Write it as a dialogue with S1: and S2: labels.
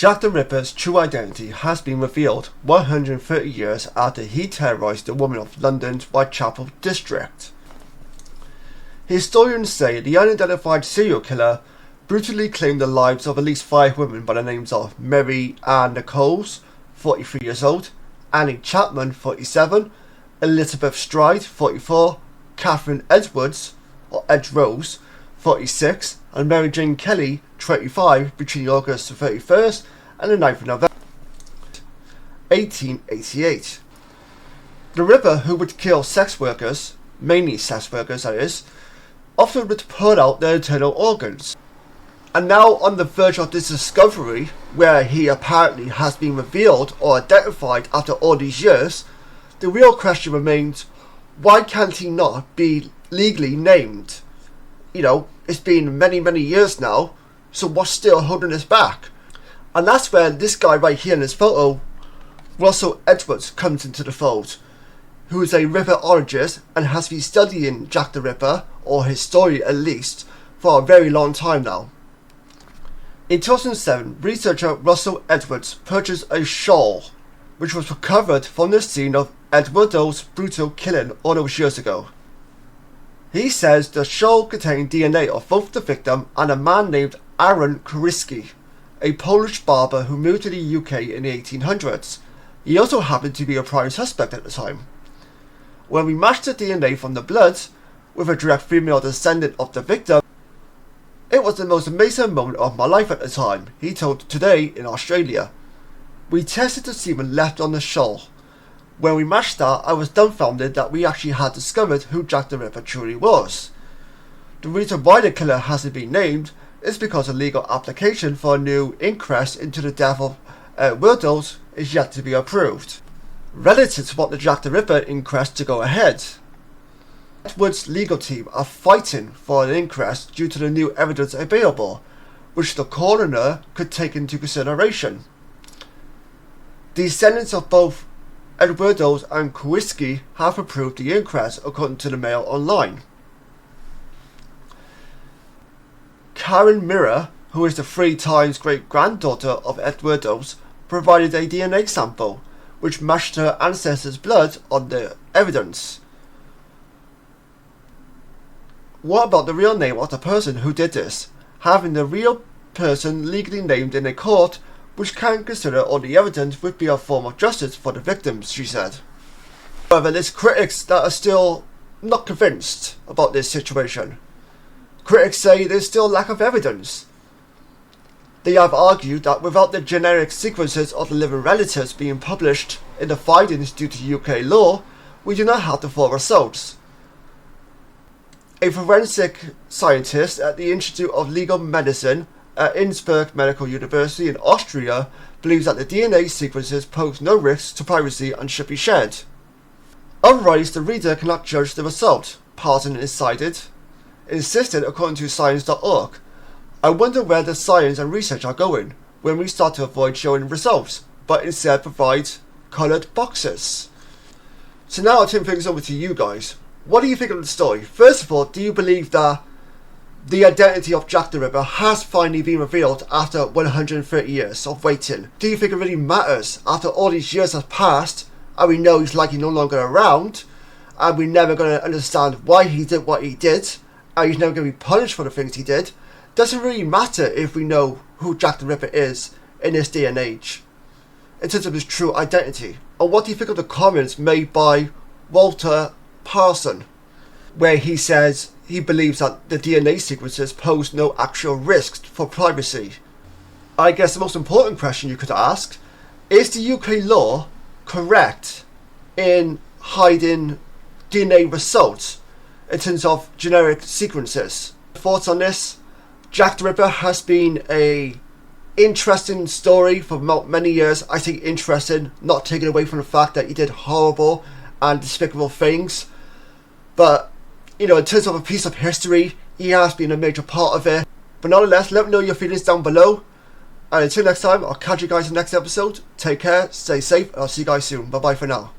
S1: Jack the Ripper's true identity has been revealed 130 years after he terrorised the women of London's Whitechapel district. Historians say the unidentified serial killer brutally claimed the lives of at least 5 women by the names of Mary Ann Nichols, 43 years old, Annie Chapman, 47, Elizabeth Stride, 44, Catherine Edwards, or Eddowes, 46, and Mary Jane Kelly, 25, between August the 31st and the 9th of November 1888. The Ripper, who would kill sex workers, mainly sex workers that is, often would pull out their internal organs. And now on the verge of this discovery, where he apparently has been revealed or identified after all these years, the real question remains, why can't he not be legally named? You know, it's been many years now, so what's still holding us back? And that's where this guy right here in this photo, Russell Edwards, comes into the fold, who is a Ripperologist and has been studying Jack the Ripper, or his story at least, for a very long time now. In 2007, researcher Russell Edwards purchased a shawl, which was recovered from the scene of Eddowes' brutal killing all those years ago. He says the shawl contained DNA of both the victim and a man named Aaron Kuriski, a Polish barber who moved to the UK in the 1800s. He also happened to be a prime suspect at the time. When we matched the DNA from the blood with a direct female descendant of the victim, it was the most amazing moment of my life at the time, he told Today in Australia. We tested the semen left on the shawl. When we matched that, I was dumbfounded that we actually had discovered who Jack the Ripper truly was. The reason why the killer hasn't been named is because a legal application for a new inquest into the death of Eddowes is yet to be approved. Relatives want the Jack the Ripper inquest to go ahead. Edwards' legal team are fighting for an inquest due to the new evidence available, which the coroner could take into consideration. The descendants of both Eddowes and Kuriski have approved the inquest, according to the Mail Online. Karen Mirror, who is the 3 times great-granddaughter of Eddowes, provided a DNA sample, which matched her ancestors' blood on the evidence. What about the real name of the person who did this? Having the real person legally named in a court which can consider all the evidence would be a form of justice for the victims, she said. However, there's critics that are still not convinced about this situation. Critics say there's still lack of evidence. They have argued that without the genetic sequences of the living relatives being published in the findings due to UK law, we do not have the full results. A forensic scientist at the Institute of Legal Medicine at Innsbruck Medical University in Austria believes that the DNA sequences pose no risk to privacy and should be shared. Otherwise, the reader cannot judge the result, Parson insisted according to science.org. I wonder where the science and research are going when we start to avoid showing results, but instead provide coloured boxes. So now I'll turn things over to you guys. What do you think of the story? First of all, do you believe that the identity of Jack the Ripper has finally been revealed after 130 years of waiting? Do you think it really matters after all these years have passed and we know he's likely no longer around and we're never going to understand why he did what he did and he's never going to be punished for the things he did? Does it really matter if we know who Jack the Ripper is in this day and age in terms of his true identity? And what do you think of the comments made by Walter Parson, where he says he believes that the DNA sequences pose no actual risk for privacy? I guess the most important question you could ask is the UK law correct in hiding DNA results in terms of generic sequences? Thoughts on this? Jack the Ripper has been a interesting story for many years. I think interesting, not taken away from the fact that he did horrible and despicable things. But, you know, in terms of a piece of history, he has been a major part of it. But nonetheless, let me know your feelings down below. And until next time, I'll catch you guys in the next episode. Take care, stay safe, and I'll see you guys soon. Bye bye for now.